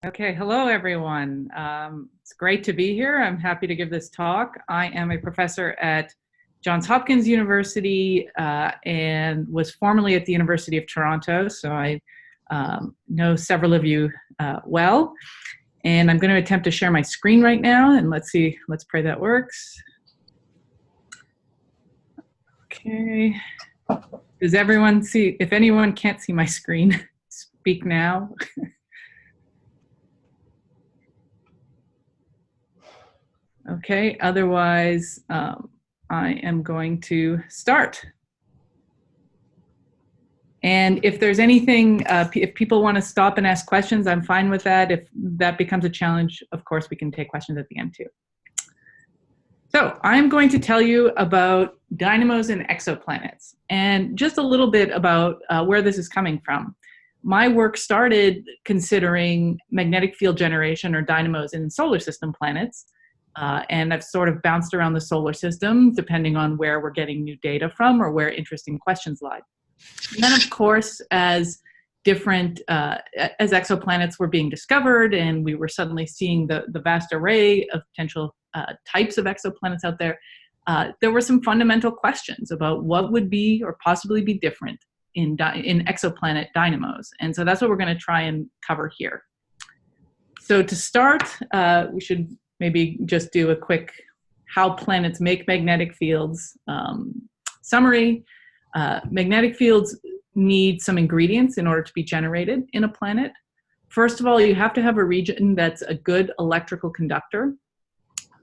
Okay, hello everyone. It's great to be here. I'm happy to give this talk. I am a professor at Johns Hopkins University and was formerly at the University of Toronto, so I know several of you well. And I'm going to attempt to share my screen right now, and let's pray that works. Okay. Does everyone see? If anyone can't see my screen, speak now. Okay, otherwise, I am going to start. And if there's anything, if people want to stop and ask questions, I'm fine with that. If that becomes a challenge, of course, we can take questions at the end too. So I'm going to tell you about dynamos and exoplanets, and just a little bit about where this is coming from. My work started considering magnetic field generation or dynamos in solar system planets. And I've sort of bounced around the solar system depending on where we're getting new data from or where interesting questions lie. And then, of course, as exoplanets were being discovered and we were suddenly seeing the vast array of potential types of exoplanets out there, there were some fundamental questions about what would be or possibly be different in exoplanet dynamos. And so that's what we're going to try and cover here. So to start, we should maybe just do a quick how planets make magnetic fields summary. Magnetic fields need some ingredients in order to be generated in a planet. First of all, you have to have a region that's a good electrical conductor.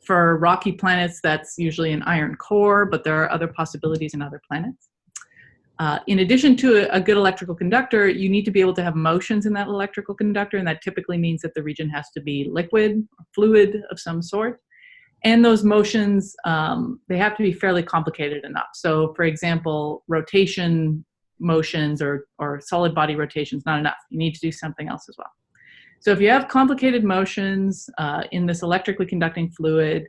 For rocky planets, that's usually an iron core, but there are other possibilities in other planets. In addition to a good electrical conductor, you need to be able to have motions in that electrical conductor, and that typically means that the region has to be liquid or fluid of some sort. And those motions, they have to be fairly complicated enough. So for example, rotation motions or solid body rotation is not enough. You need to do something else as well. So if you have complicated motions in this electrically conducting fluid,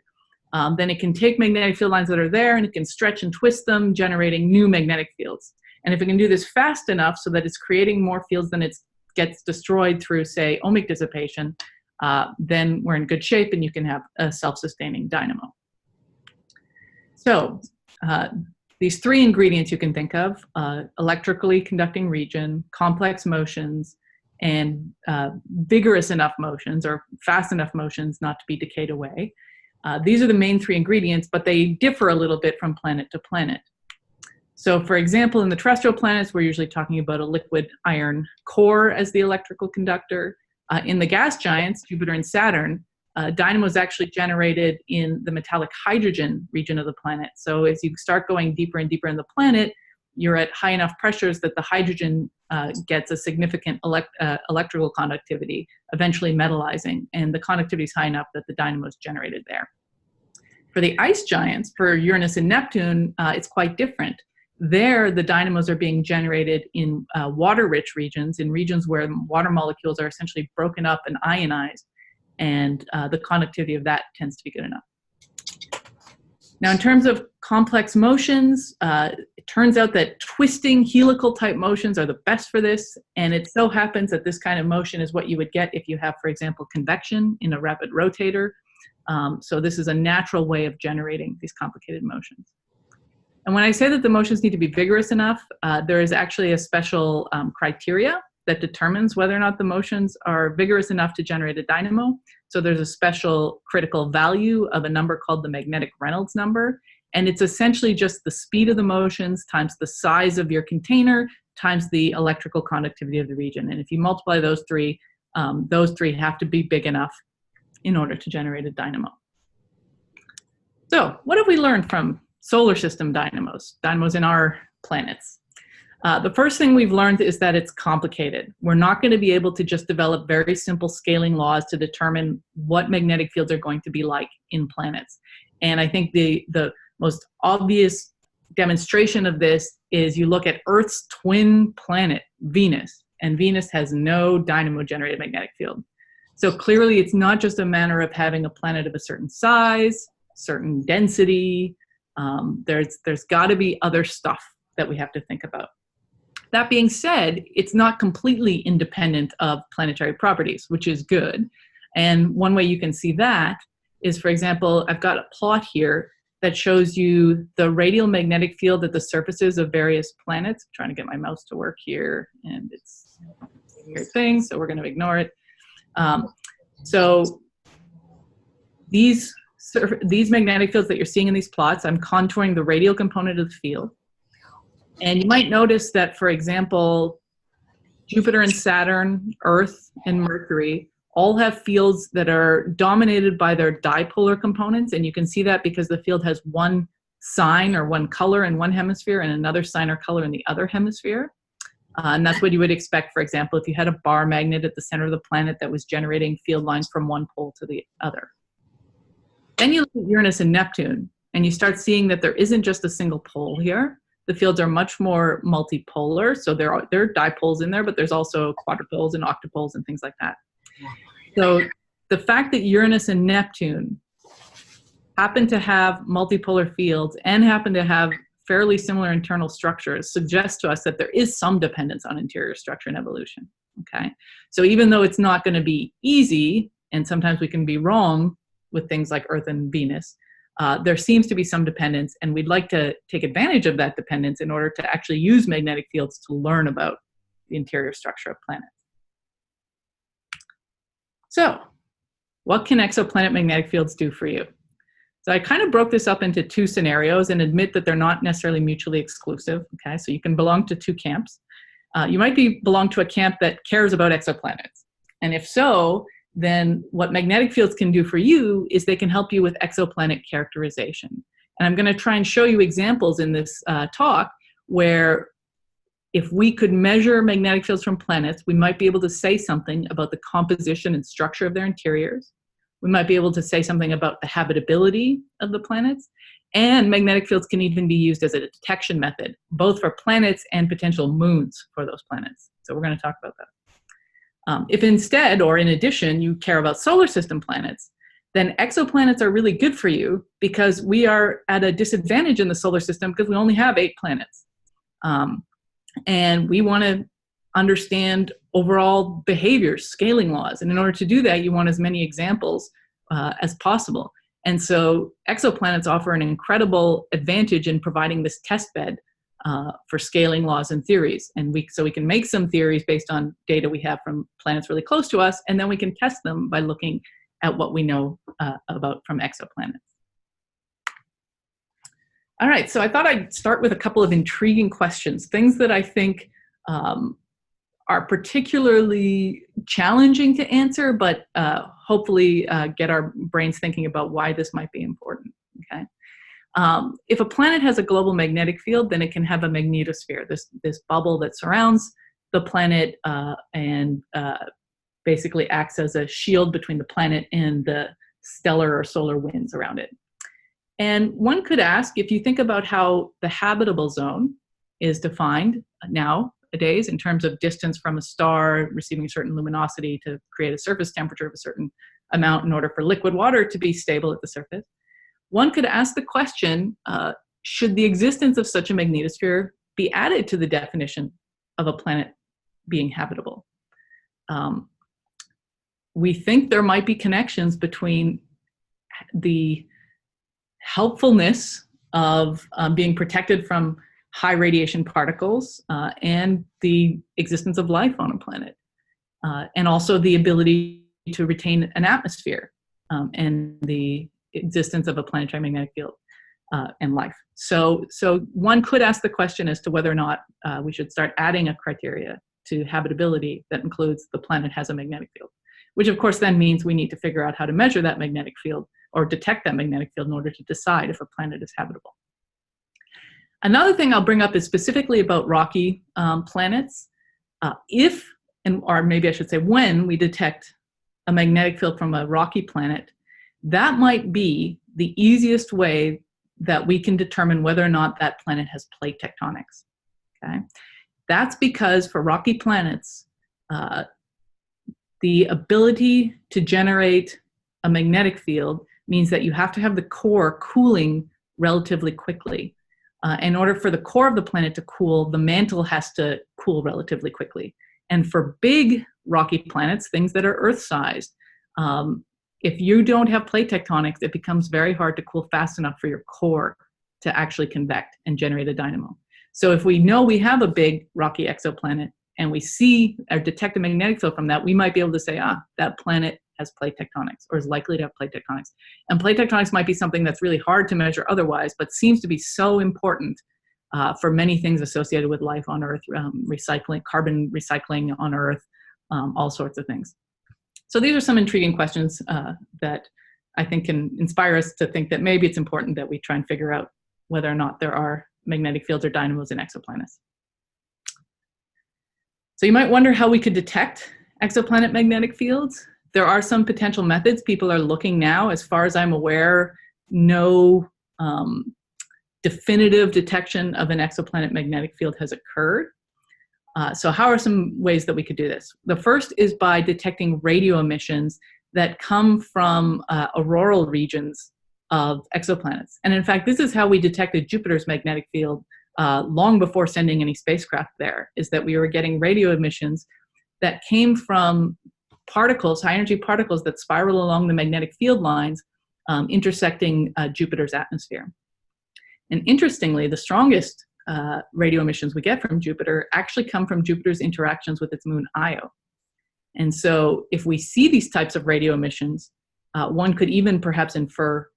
then it can take magnetic field lines that are there and it can stretch and twist them, generating new magnetic fields. And if it can do this fast enough so that it's creating more fields than it gets destroyed through, say, ohmic dissipation, then we're in good shape and you can have a self-sustaining dynamo. So these three ingredients you can think of, electrically conducting region, complex motions, and vigorous enough motions or fast enough motions not to be decayed away. These are the main three ingredients, but they differ a little bit from planet to planet. So for example, in the terrestrial planets, we're usually talking about a liquid iron core as the electrical conductor. In the gas giants, Jupiter and Saturn, dynamo is actually generated in the metallic hydrogen region of the planet. So as you start going deeper and deeper in the planet, you're at high enough pressures that the hydrogen gets a significant electrical conductivity, eventually metallizing, and the conductivity is high enough that the dynamo is generated there. For the ice giants, for Uranus and Neptune, it's quite different. There, the dynamos are being generated in water-rich regions, in regions where water molecules are essentially broken up and ionized, and the conductivity of that tends to be good enough. Now, in terms of complex motions, it turns out that twisting helical type motions are the best for this, and it so happens that this kind of motion is what you would get if you have, for example, convection in a rapid rotator. So this is a natural way of generating these complicated motions. And when I say that the motions need to be vigorous enough, there is actually a special criteria that determines whether or not the motions are vigorous enough to generate a dynamo. So there's a special critical value of a number called the magnetic Reynolds number. And it's essentially just the speed of the motions times the size of your container times the electrical conductivity of the region. And if you multiply those three have to be big enough in order to generate a dynamo. So what have we learned from solar system dynamos in our planets? The first thing we've learned is that it's complicated. We're not going to be able to just develop very simple scaling laws to determine what magnetic fields are going to be like in planets. And I think the most obvious demonstration of this is you look at Earth's twin planet, Venus, and Venus has no dynamo-generated magnetic field. So clearly it's not just a matter of having a planet of a certain size, certain density. There's got to be other stuff that we have to think about. That being said, it's not completely independent of planetary properties, which is good. And one way you can see that is, for example, I've got a plot here that shows you the radial magnetic field at the surfaces of various planets. I'm trying to get my mouse to work here, and it's a weird thing, so we're going to ignore it. So these magnetic fields that you're seeing in these plots, I'm contouring the radial component of the field. And you might notice that, for example, Jupiter and Saturn, Earth and Mercury all have fields that are dominated by their dipolar components. And you can see that because the field has one sign or one color in one hemisphere and another sign or color in the other hemisphere. And that's what you would expect, for example, if you had a bar magnet at the center of the planet that was generating field lines from one pole to the other. Then you look at Uranus and Neptune, and you start seeing that there isn't just a single pole here. The fields are much more multipolar, so there are dipoles in there, but there's also quadrupoles and octopoles and things like that. So the fact that Uranus and Neptune happen to have multipolar fields and happen to have fairly similar internal structures suggests to us that there is some dependence on interior structure and evolution, okay? So even though it's not going to be easy, and sometimes we can be wrong with things like Earth and Venus, there seems to be some dependence, and we'd like to take advantage of that dependence in order to actually use magnetic fields to learn about the interior structure of planets. So, what can exoplanet magnetic fields do for you? So I kind of broke this up into two scenarios and admit that they're not necessarily mutually exclusive, okay? So you can belong to two camps. You might belong to a camp that cares about exoplanets. And if so, then what magnetic fields can do for you is they can help you with exoplanet characterization. And I'm going to try and show you examples in this talk where if we could measure magnetic fields from planets, we might be able to say something about the composition and structure of their interiors. We might be able to say something about the habitability of the planets. And magnetic fields can even be used as a detection method, both for planets and potential moons for those planets. So we're going to talk about that. If instead, or in addition, you care about solar system planets, then exoplanets are really good for you because we are at a disadvantage in the solar system because we only have 8 planets. And we want to understand overall behavior, scaling laws. And in order to do that, you want as many examples as possible. And so exoplanets offer an incredible advantage in providing this test bed for scaling laws and theories. And so we can make some theories based on data we have from planets really close to us, and then we can test them by looking at what we know about from exoplanets. All right, so I thought I'd start with a couple of intriguing questions, things that I think are particularly challenging to answer, but hopefully get our brains thinking about why this might be important, okay? If a planet has a global magnetic field, then it can have a magnetosphere, this bubble that surrounds the planet and basically acts as a shield between the planet and the stellar or solar winds around it. And one could ask, if you think about how the habitable zone is defined nowadays in terms of distance from a star receiving a certain luminosity to create a surface temperature of a certain amount in order for liquid water to be stable at the surface, one could ask the question, should the existence of such a magnetosphere be added to the definition of a planet being habitable? We think there might be connections between the helpfulness of being protected from high radiation particles and the existence of life on a planet, and also the ability to retain an atmosphere and the existence of a planetary magnetic field and life. So one could ask the question as to whether or not we should start adding a criteria to habitability that includes the planet has a magnetic field, which of course then means we need to figure out how to measure that magnetic field or detect that magnetic field in order to decide if a planet is habitable. Another thing I'll bring up is specifically about rocky planets. If, or maybe I should say when, we detect a magnetic field from a rocky planet, that might be the easiest way that we can determine whether or not that planet has plate tectonics, okay? That's because for rocky planets, the ability to generate a magnetic field means that you have to have the core cooling relatively quickly. In order for the core of the planet to cool, the mantle has to cool relatively quickly. And for big rocky planets, things that are Earth-sized, if you don't have plate tectonics, it becomes very hard to cool fast enough for your core to actually convect and generate a dynamo. So if we know we have a big rocky exoplanet and we see or detect a magnetic field from that, we might be able to say, that planet has plate tectonics or is likely to have plate tectonics. And plate tectonics might be something that's really hard to measure otherwise, but seems to be so important for many things associated with life on Earth, recycling, carbon recycling on Earth, all sorts of things. So these are some intriguing questions that I think can inspire us to think that maybe it's important that we try and figure out whether or not there are magnetic fields or dynamos in exoplanets. So you might wonder how we could detect exoplanet magnetic fields. There are some potential methods. People are looking now. As far as I'm aware, no definitive detection of an exoplanet magnetic field has occurred. So how are some ways that we could do this? The first is by detecting radio emissions that come from auroral regions of exoplanets. And in fact, this is how we detected Jupiter's magnetic field long before sending any spacecraft there, is that we were getting radio emissions that came from particles, high energy particles that spiral along the magnetic field lines, intersecting Jupiter's atmosphere. And interestingly, the strongest radio emissions we get from Jupiter actually come from Jupiter's interactions with its moon Io. And so if we see these types of radio emissions, one could even perhaps infer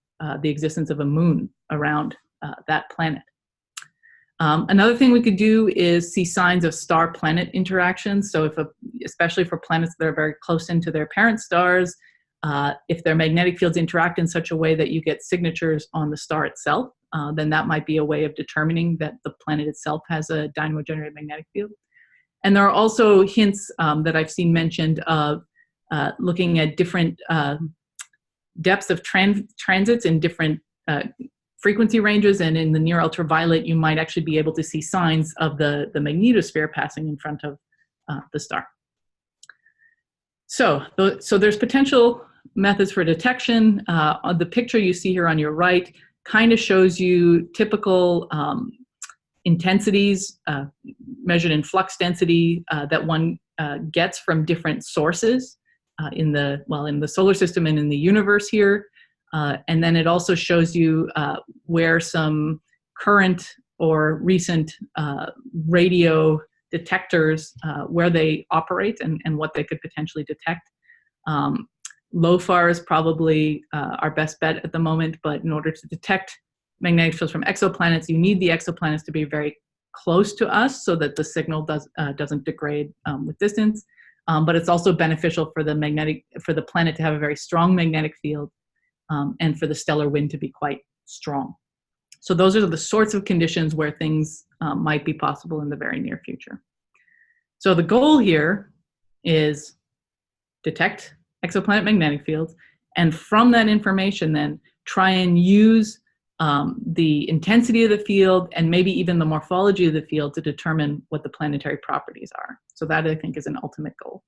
the existence of a moon around that planet. Another thing we could do is see signs of star-planet interactions. So especially for planets that are very close into their parent stars, if their magnetic fields interact in such a way that you get signatures on the star itself, then that might be a way of determining that the planet itself has a dynamo-generated magnetic field. And there are also hints that I've seen mentioned of looking at different depths of transits in different frequency ranges, and in the near ultraviolet, you might actually be able to see signs of the magnetosphere passing in front of the star. So there's potential methods for detection. The picture you see here on your right kind of shows you typical intensities measured in flux density that one gets from different sources in the solar system and in the universe here. And then it also shows you where some current or recent radio detectors, where they operate and what they could potentially detect. LOFAR is probably our best bet at the moment, but in order to detect magnetic fields from exoplanets, you need the exoplanets to be very close to us so that the signal doesn't degrade with distance. But it's also beneficial for the planet to have a very strong magnetic field, and for the stellar wind to be quite strong. So those are the sorts of conditions where things might be possible in the very near future. So the goal here is detect exoplanet magnetic fields, and from that information then try and use the intensity of the field and maybe even the morphology of the field to determine what the planetary properties are. So that, I think, is an ultimate goal.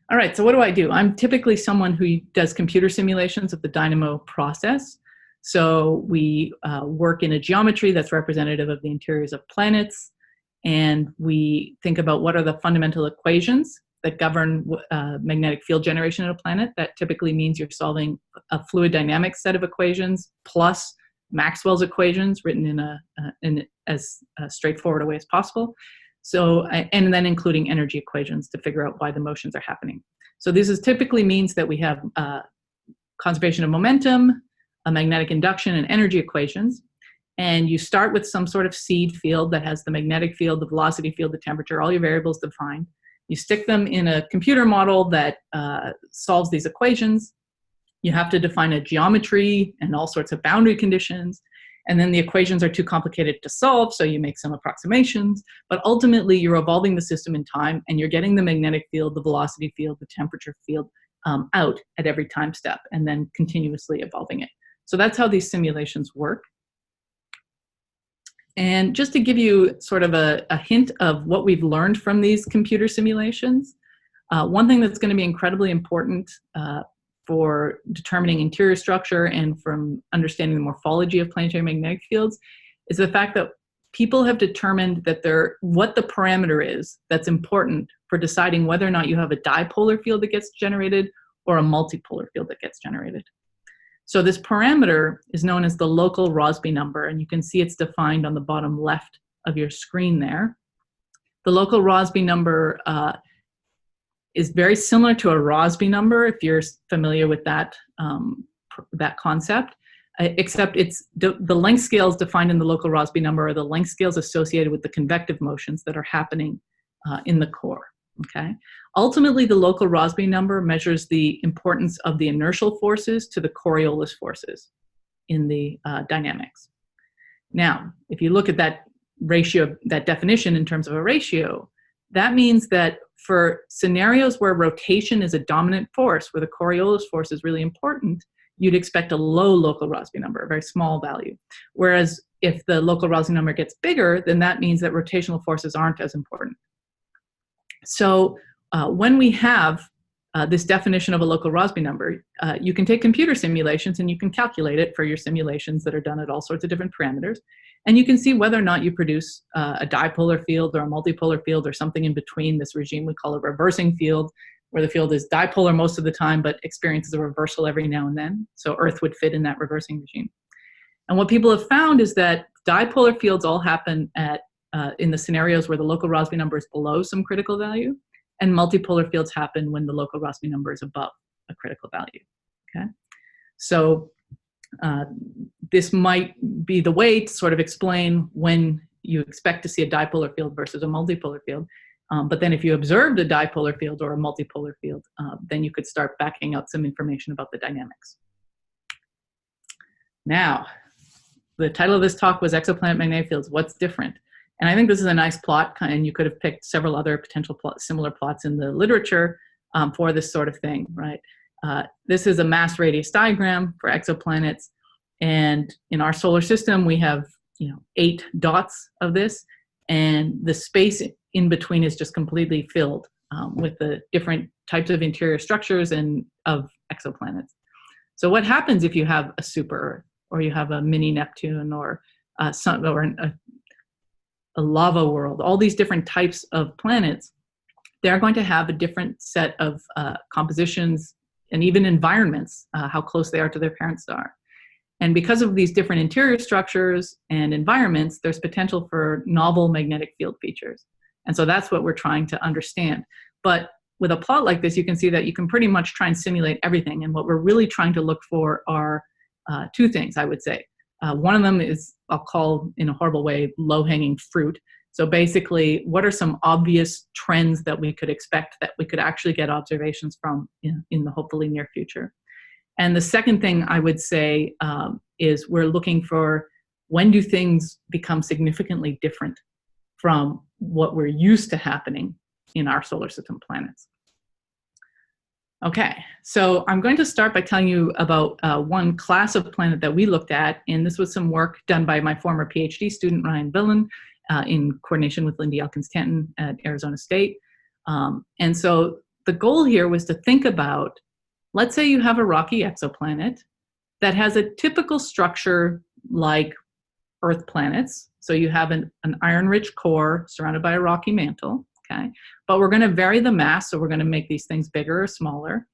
All right, so what do? I'm typically someone who does computer simulations of the dynamo process. So we work in a geometry that's representative of the interiors of planets, and we think about what are the fundamental equations that govern magnetic field generation in a planet. That typically means you're solving a fluid dynamics set of equations plus Maxwell's equations written in as straightforward a way as possible. So, and then including energy equations to figure out why the motions are happening. So this typically means that we have conservation of momentum, a magnetic induction, and energy equations. And you start with some sort of seed field that has the magnetic field, the velocity field, the temperature, all your variables defined. You stick them in a computer model that solves these equations. You have to define a geometry and all sorts of boundary conditions. And then the equations are too complicated to solve, so you make some approximations. But ultimately, you're evolving the system in time, and you're getting the magnetic field, the velocity field, the temperature field out at every time step, and then continuously evolving it. So that's how these simulations work. And just to give you sort of a hint of what we've learned from these computer simulations, one thing that's going to be incredibly important for determining interior structure and from understanding the morphology of planetary magnetic fields is the fact that people have determined that what the parameter is that's important for deciding whether or not you have a dipolar field that gets generated or a multipolar field that gets generated. So this parameter is known as the local Rossby number, and you can see it's defined on the bottom left of your screen there. The local Rossby number is very similar to a Rossby number, if you're familiar with that, that concept, except it's the length scales defined in the local Rossby number are the length scales associated with the convective motions that are happening in the core, okay? Ultimately, the local Rossby number measures the importance of the inertial forces to the Coriolis forces in the dynamics. Now, if you look at that ratio, that definition in terms of a ratio, that means that for scenarios where rotation is a dominant force, where the Coriolis force is really important, you'd expect a low local Rossby number, a very small value. Whereas if the local Rossby number gets bigger, then that means that rotational forces aren't as important. So when we have this definition of a local Rossby number, you can take computer simulations and you can calculate it for your simulations that are done at all sorts of different parameters. And you can see whether or not you produce a dipolar field or a multipolar field or something in between this regime we call a reversing field, where the field is dipolar most of the time but experiences a reversal every now and then. So Earth would fit in that reversing regime. And what people have found is that dipolar fields all happen in the scenarios where the local Rossby number is below some critical value, and multipolar fields happen when the local Rossby number is above a critical value, okay? So this might be the way to sort of explain when you expect to see a dipolar field versus a multipolar field. But then if you observed a dipolar field or a multipolar field, then you could start backing out some information about the dynamics. Now, the title of this talk was Exoplanet Magnetic Fields, What's Different? And I think this is a nice plot, and you could have picked several other potential similar plots in the literature for this sort of thing, right? This is a mass radius diagram for exoplanets, and in our solar system we have 8 dots of this, and the space in between is just completely filled with the different types of interior structures and of exoplanets. So what happens if you have a super Earth, or you have a mini Neptune, or a lava world? All these different types of planets, they're going to have a different set of compositions and even environments, how close they are to their parent star. And because of these different interior structures and environments, there's potential for novel magnetic field features. And so that's what we're trying to understand. But with a plot like this, you can see that you can pretty much try and simulate everything. And what we're really trying to look for are 2 things, I would say. One of them is, I'll call in a horrible way, low-hanging fruit. So basically, what are some obvious trends that we could expect that we could actually get observations from in the hopefully near future? And the second thing I would say is we're looking for, when do things become significantly different from what we're used to happening in our solar system planets? Okay, so I'm going to start by telling you about one class of planet that we looked at, and this was some work done by my former PhD student, Ryan Villan, in coordination with Lindy Elkins-Tanton at Arizona State. And so the goal here was to think about, let's say you have a rocky exoplanet that has a typical structure like Earth planets. So you have an iron-rich core surrounded by a rocky mantle, okay? But we're going to vary the mass, so we're going to make these things bigger or smaller.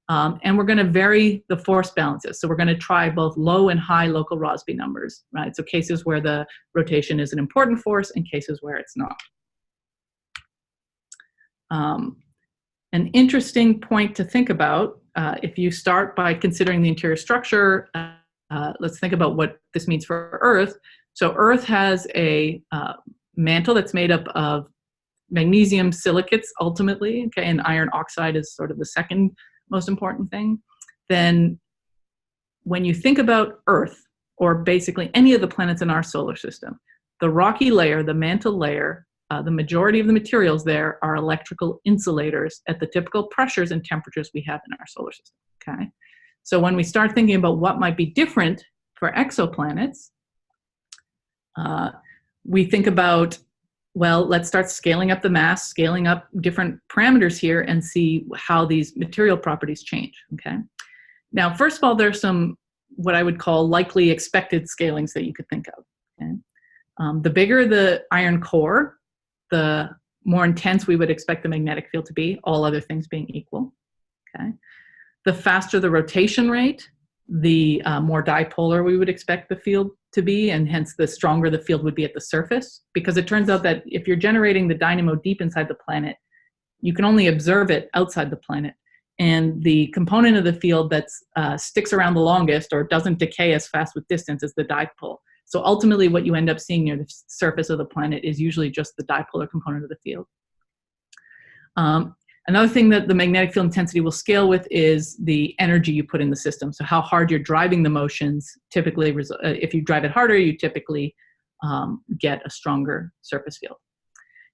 And we're going to vary the force balances. So we're going to try both low and high local Rossby numbers, right? So cases where the rotation is an important force and cases where it's not. An interesting point to think about, if you start by considering the interior structure, let's think about what this means for Earth. So Earth has a mantle that's made up of magnesium silicates ultimately, okay, and iron oxide is sort of the second most important thing. Then when you think about Earth, or basically any of the planets in our solar system, the rocky layer, the mantle layer, the majority of the materials there are electrical insulators at the typical pressures and temperatures we have in our solar system, okay? So when we start thinking about what might be different for exoplanets, we think about, well, let's start scaling up the mass, scaling up different parameters here and see how these material properties change, okay? Now, first of all, there's some what I would call likely expected scalings that you could think of. Okay? The bigger the iron core, the more intense we would expect the magnetic field to be, all other things being equal. Okay? The faster the rotation rate, the more dipolar we would expect the field to be, and hence the stronger the field would be at the surface, because it turns out that if you're generating the dynamo deep inside the planet, you can only observe it outside the planet. And the component of the field that sticks around the longest or doesn't decay as fast with distance is the dipole. So ultimately what you end up seeing near the surface of the planet is usually just the dipolar component of the field. Another thing that the magnetic field intensity will scale with is the energy you put in the system. So how hard you're driving the motions. Typically, if you drive it harder, you typically get a stronger surface field.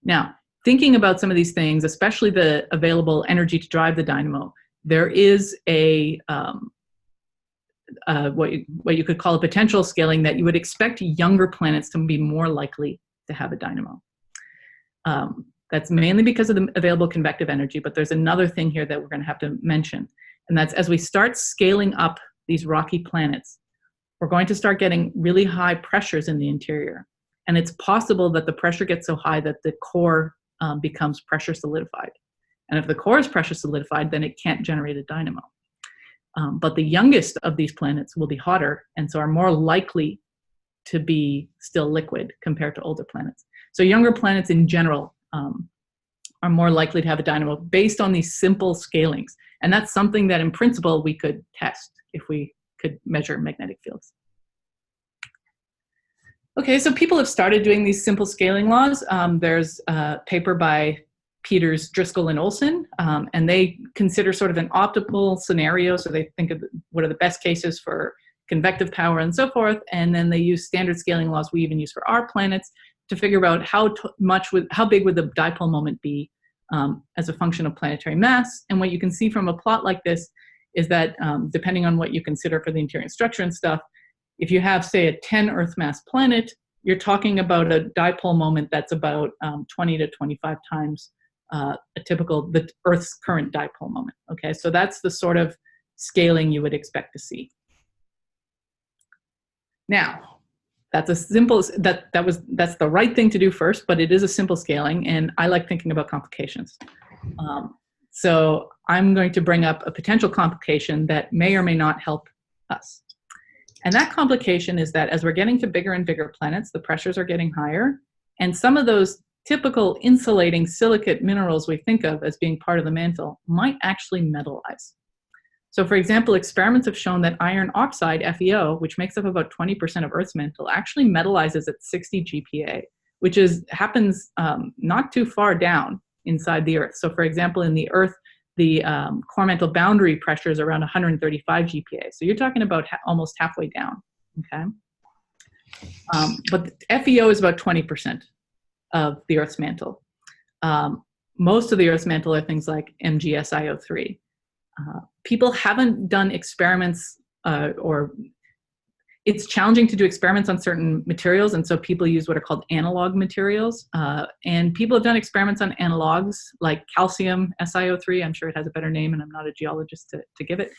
Now, thinking about some of these things, especially the available energy to drive the dynamo, there is a what you could call a potential scaling that you would expect younger planets to be more likely to have a dynamo. That's mainly because of the available convective energy, but there's another thing here that we're going to have to mention, and that's as we start scaling up these rocky planets, we're going to start getting really high pressures in the interior. And it's possible that the pressure gets so high that the core becomes pressure solidified. And if the core is pressure solidified, then it can't generate a dynamo. But the youngest of these planets will be hotter, and so are more likely to be still liquid compared to older planets. So younger planets in general are more likely to have a dynamo based on these simple scalings. And that's something that in principle we could test if we could measure magnetic fields. Okay, so people have started doing these simple scaling laws. There's a paper by Peters, Driscoll, and Olson, and they consider sort of an optimal scenario. So they think of what are the best cases for convective power and so forth, and then they use standard scaling laws we even use for our planets to figure out how big would the dipole moment be as a function of planetary mass. And what you can see from a plot like this is that depending on what you consider for the interior structure and stuff, if you have, say, a 10 Earth mass planet, you're talking about a dipole moment that's about 20 to 25 times the Earth's current dipole moment. Okay, so that's the sort of scaling you would expect to see. Now, that's a simple, that's the right thing to do first, but it is a simple scaling, and I like thinking about complications. So I'm going to bring up a potential complication that may or may not help us. And that complication is that as we're getting to bigger and bigger planets, the pressures are getting higher, and some of those typical insulating silicate minerals we think of as being part of the mantle might actually metallize. So for example, experiments have shown that iron oxide, FeO, which makes up about 20% of Earth's mantle, actually metallizes at 60 GPa, which happens not too far down inside the Earth. So for example, in the Earth, the core mantle boundary pressure is around 135 GPa. So you're talking about almost halfway down, okay? But FeO is about 20% of the Earth's mantle. Most of the Earth's mantle are things like MgSiO3. People haven't done experiments or it's challenging to do experiments on certain materials, and so people use what are called analog materials. And people have done experiments on analogs like calcium SiO3. I'm sure it has a better name, and I'm not a geologist to give it.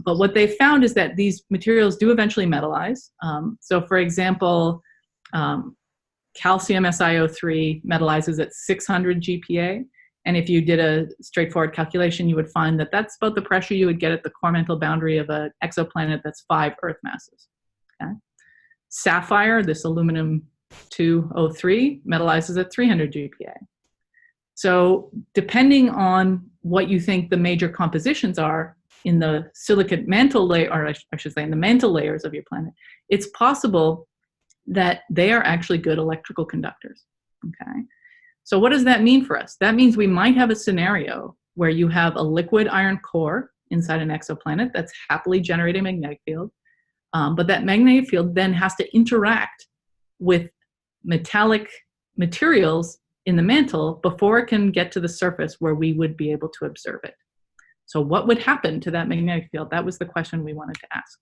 But what they found is that these materials do eventually metallize. So for example, calcium SiO3 metallizes at 600 GPa. And if you did a straightforward calculation, you would find that that's about the pressure you would get at the core mantle boundary of an exoplanet that's 5 Earth masses. Okay? Sapphire, this aluminum 2O3, metallizes at 300 GPa. So depending on what you think the major compositions are in the silicate mantle layer, or I should say in the mantle layers of your planet, it's possible that they are actually good electrical conductors. Okay? So what does that mean for us? That means we might have a scenario where you have a liquid iron core inside an exoplanet that's happily generating a magnetic field, but that magnetic field then has to interact with metallic materials in the mantle before it can get to the surface where we would be able to observe it. So what would happen to that magnetic field? That was the question we wanted to ask.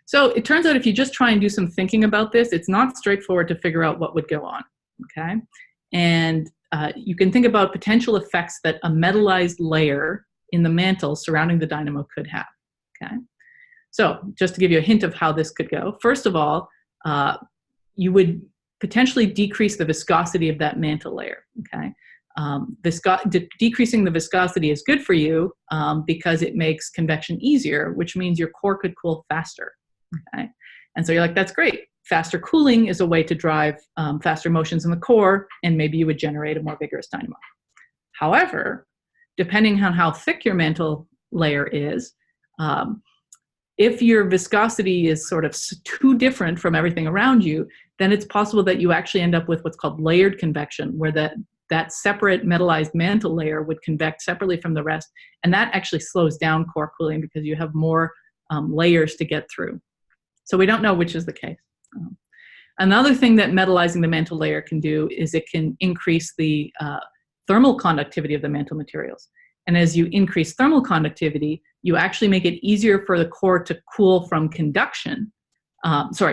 So it turns out if you just try and do some thinking about this, it's not straightforward to figure out what would go on. Okay, and you can think about potential effects that a metallized layer in the mantle surrounding the dynamo could have. Okay, so just to give you a hint of how this could go, first of all, you would potentially decrease the viscosity of that mantle layer. Okay, decreasing the viscosity is good for you because it makes convection easier, which means your core could cool faster. Okay, and so you're like, that's great. Faster cooling is a way to drive faster motions in the core, and maybe you would generate a more vigorous dynamo. However, depending on how thick your mantle layer is, if your viscosity is sort of too different from everything around you, then it's possible that you actually end up with what's called layered convection, where that separate metallized mantle layer would convect separately from the rest, and that actually slows down core cooling because you have more layers to get through. So we don't know which is the case. Another thing that metallizing the mantle layer can do is it can increase the thermal conductivity of the mantle materials. And as you increase thermal conductivity, you actually make it easier for the core to cool from conduction.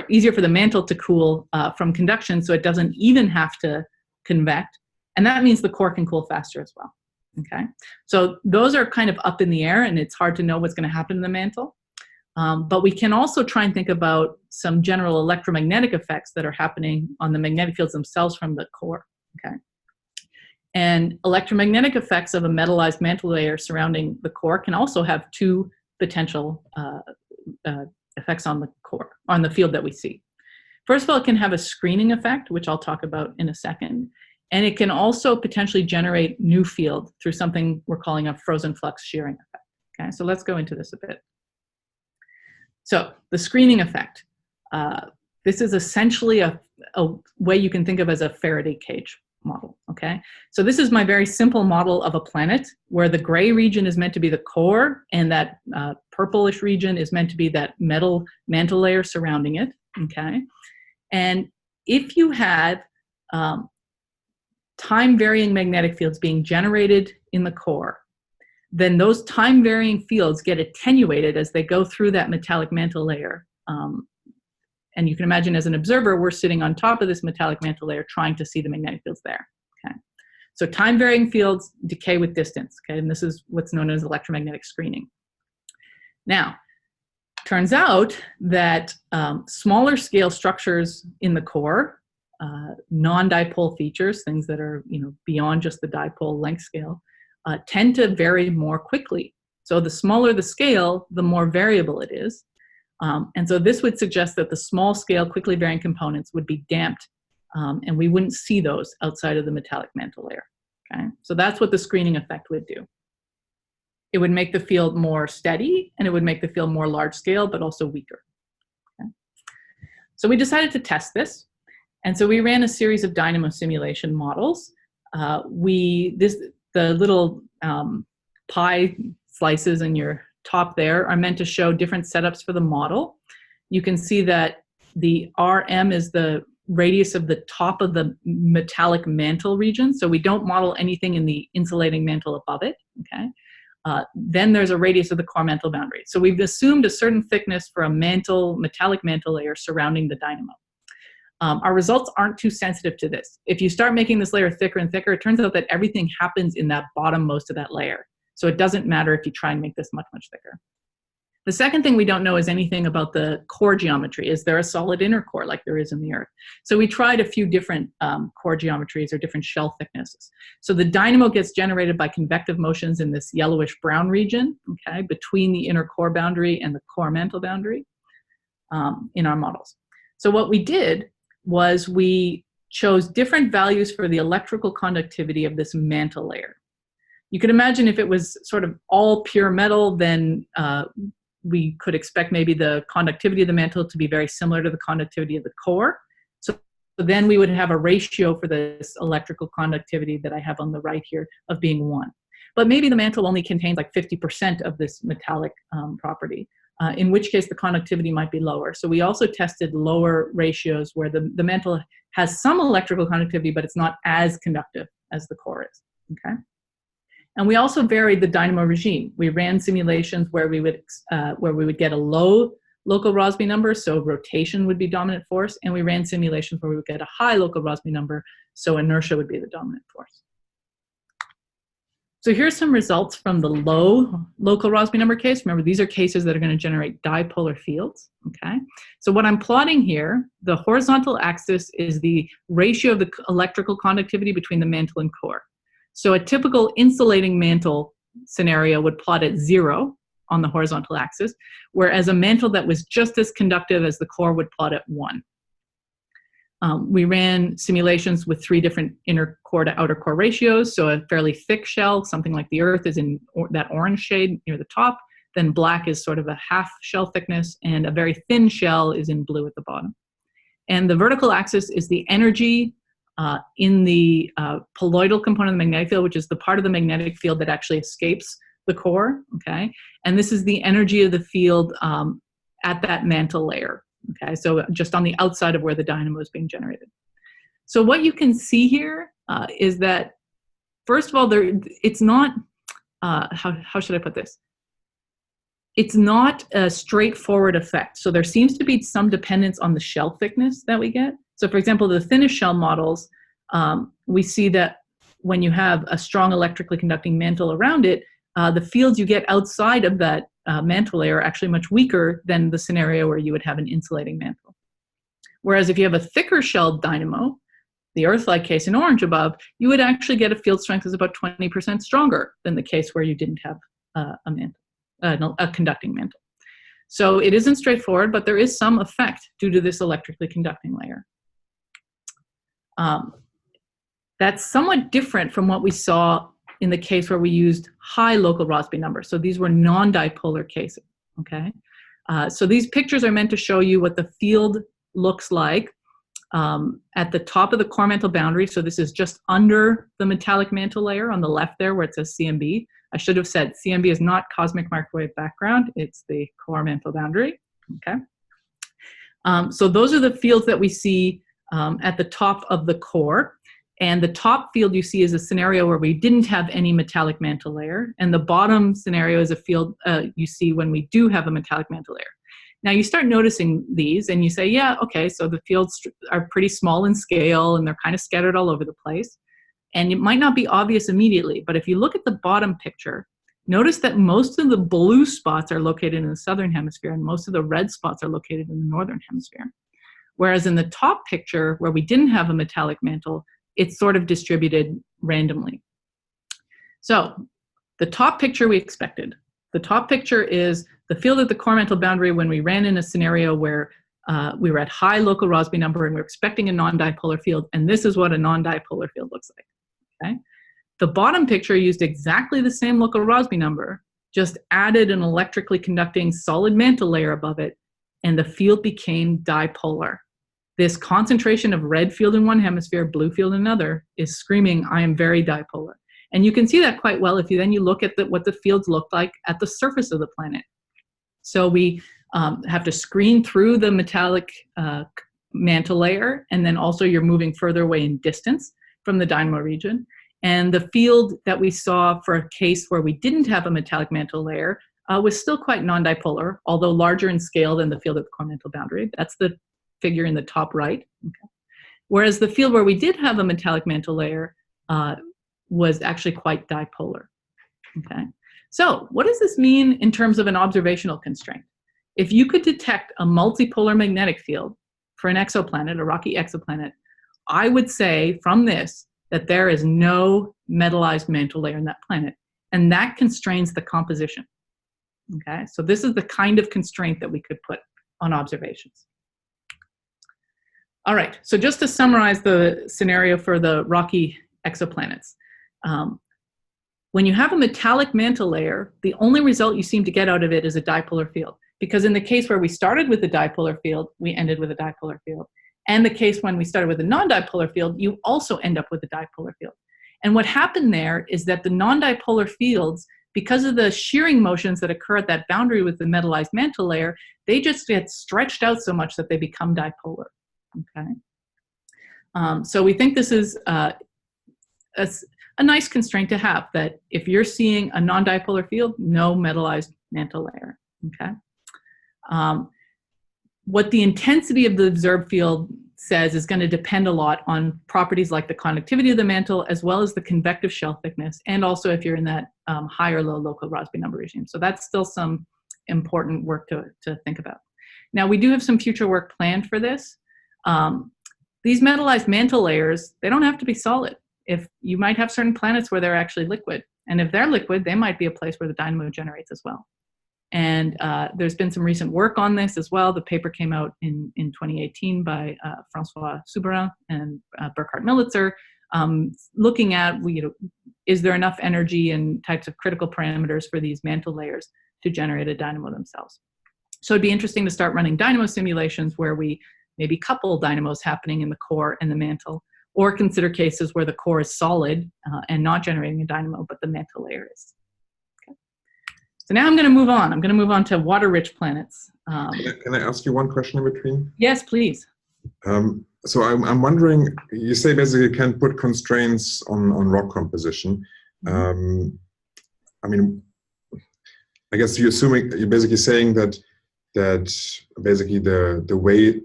Easier for the mantle to cool from conduction, so it doesn't even have to convect. And that means the core can cool faster as well. Okay, so those are kind of up in the air, and it's hard to know what's going to happen in the mantle. But we can also try and think about some general electromagnetic effects that are happening on the magnetic fields themselves from the core. Okay, and electromagnetic effects of a metallized mantle layer surrounding the core can also have two potential effects on the core, on the field that we see. First of all, it can have a screening effect, which I'll talk about in a second. And it can also potentially generate new field through something we're calling a frozen flux shearing effect. Okay, so let's go into this a bit. So the screening effect. This is essentially a way you can think of as a Faraday cage model. Okay, so this is my very simple model of a planet where the gray region is meant to be the core, and that purplish region is meant to be that metal mantle layer surrounding it. Okay, and if you had time-varying magnetic fields being generated in the core, then those time-varying fields get attenuated as they go through that metallic mantle layer. And you can imagine as an observer, we're sitting on top of this metallic mantle layer trying to see the magnetic fields there. Okay, so time-varying fields decay with distance. Okay, and this is what's known as electromagnetic screening. Now, turns out that smaller scale structures in the core, non-dipole features, things that are beyond just the dipole length scale, tend to vary more quickly. So the smaller the scale, the more variable it is. And so this would suggest that the small scale, quickly varying components would be damped, and we wouldn't see those outside of the metallic mantle layer. Okay, so that's what the screening effect would do. It would make the field more steady, and it would make the field more large scale, but also weaker. Okay. So we decided to test this. And so we ran a series of dynamo simulation models. The little pie slices in your top there are meant to show different setups for the model. You can see that the RM is the radius of the top of the metallic mantle region. So we don't model anything in the insulating mantle above it. Okay. Then there's a radius of the core mantle boundary. So we've assumed a certain thickness for a metallic mantle layer surrounding the dynamo. Our results aren't too sensitive to this. If you start making this layer thicker and thicker, it turns out that everything happens in that bottom most of that layer. So it doesn't matter if you try and make this much, much thicker. The second thing we don't know is anything about the core geometry. Is there a solid inner core like there is in the Earth? So we tried a few different core geometries or different shell thicknesses. So the dynamo gets generated by convective motions in this yellowish brown region, okay, between the inner core boundary and the core mantle boundary in our models. So what we did was we chose different values for the electrical conductivity of this mantle layer. You could imagine if it was sort of all pure metal, then we could expect maybe the conductivity of the mantle to be very similar to the conductivity of the core. So then we would have a ratio for this electrical conductivity that I have on the right here of being 1. But maybe the mantle only contains like 50% of this metallic property, in which case the conductivity might be lower. So we also tested lower ratios where the mantle has some electrical conductivity, but it's not as conductive as the core is. Okay. And we also varied the dynamo regime. We ran simulations where we would get a low local Rossby number, so rotation would be dominant force, and we ran simulations where we would get a high local Rossby number, so inertia would be the dominant force. So here's some results from the low local Rossby number case. Remember, these are cases that are going to generate dipolar fields, okay? So what I'm plotting here, the horizontal axis is the ratio of the electrical conductivity between the mantle and core. So a typical insulating mantle scenario would plot at 0 on the horizontal axis, whereas a mantle that was just as conductive as the core would plot at 1. We ran simulations with 3 different inner core to outer core ratios. So a fairly thick shell, something like the Earth, is in that orange shade near the top. Then black is sort of a half shell thickness, and a very thin shell is in blue at the bottom. And the vertical axis is the energy in the poloidal component of the magnetic field, which is the part of the magnetic field that actually escapes the core, okay? And this is the energy of the field at that mantle layer. Okay, so just on the outside of where the dynamo is being generated. So what you can see here is that, first of all, it's not, how should I put this? It's not a straightforward effect. So there seems to be some dependence on the shell thickness that we get. So for example, the thinnest shell models, we see that when you have a strong electrically conducting mantle around it, the fields you get outside of that mantle layer are actually much weaker than the scenario where you would have an insulating mantle. Whereas if you have a thicker shelled dynamo, the Earth-like case in orange above, you would actually get a field strength that's about 20% stronger than the case where you didn't have a conducting mantle. So it isn't straightforward, but there is some effect due to this electrically conducting layer. That's somewhat different from what we saw in the case where we used high local Rossby numbers. So these were non-dipolar cases, okay? So these pictures are meant to show you what the field looks like at the top of the core mantle boundary. So this is just under the metallic mantle layer on the left there where it says CMB. I should have said CMB is not cosmic microwave background, it's the core mantle boundary, okay? So those are the fields that we see at the top of the core. And the top field you see is a scenario where we didn't have any metallic mantle layer. And the bottom scenario is a field you see when we do have a metallic mantle layer. Now you start noticing these and you say, yeah, okay, so the fields are pretty small in scale and they're kind of scattered all over the place. And it might not be obvious immediately, but if you look at the bottom picture, notice that most of the blue spots are located in the southern hemisphere and most of the red spots are located in the northern hemisphere. Whereas in the top picture, where we didn't have a metallic mantle, it's sort of distributed randomly. So the top picture we expected. The top picture is the field at the core mantle boundary when we ran in a scenario where we were at high local Rossby number and we're expecting a non-dipolar field, and this is what a non-dipolar field looks like, okay? The bottom picture used exactly the same local Rossby number, just added an electrically conducting solid mantle layer above it, and the field became dipolar. This concentration of red field in one hemisphere, blue field in another, is screaming, I am very dipolar. And you can see that quite well if you look at what the fields look like at the surface of the planet. So we have to screen through the metallic mantle layer, and then also you're moving further away in distance from the dynamo region. And the field that we saw for a case where we didn't have a metallic mantle layer was still quite non-dipolar, although larger in scale than the field at the core mantle boundary. That's the figure in the top right. Okay. Whereas the field where we did have a metallic mantle layer was actually quite dipolar. Okay. So what does this mean in terms of an observational constraint? If you could detect a multipolar magnetic field for an exoplanet, a rocky exoplanet, I would say from this that there is no metallized mantle layer in that planet, and that constrains the composition. Okay. So this is the kind of constraint that we could put on observations. All right, so just to summarize the scenario for the rocky exoplanets. When you have a metallic mantle layer, the only result you seem to get out of it is a dipolar field. Because in the case where we started with a dipolar field, we ended with a dipolar field. And the case when we started with a non-dipolar field, you also end up with a dipolar field. And what happened there is that the non-dipolar fields, because of the shearing motions that occur at that boundary with the metallized mantle layer, they just get stretched out so much that they become dipolar. Okay, so we think this is a nice constraint to have, that if you're seeing a non-dipolar field, no metallized mantle layer. Okay, what the intensity of the observed field says is going to depend a lot on properties like the conductivity of the mantle, as well as the convective shell thickness, and also if you're in that high or low local Rossby number regime. So that's still some important work to think about. Now, we do have some future work planned for this. These metallized mantle layers, they don't have to be solid. If you might have certain planets where they're actually liquid, and if they're liquid, they might be a place where the dynamo generates as well. And there's been some recent work on this as well. The paper came out in 2018 by Francois Souberin and Burkhard Militzer, looking at, is there enough energy and types of critical parameters for these mantle layers to generate a dynamo themselves. So it'd be interesting to start running dynamo simulations where we maybe couple dynamos happening in the core and the mantle, or consider cases where the core is solid and not generating a dynamo, but the mantle layer is. Okay. So now I'm going to move on. I'm going to move on to water-rich planets. Can I ask you one question in between? Yes, please. So I'm wondering, you say basically you can put constraints on rock composition. I mean, I guess you're basically saying that basically the way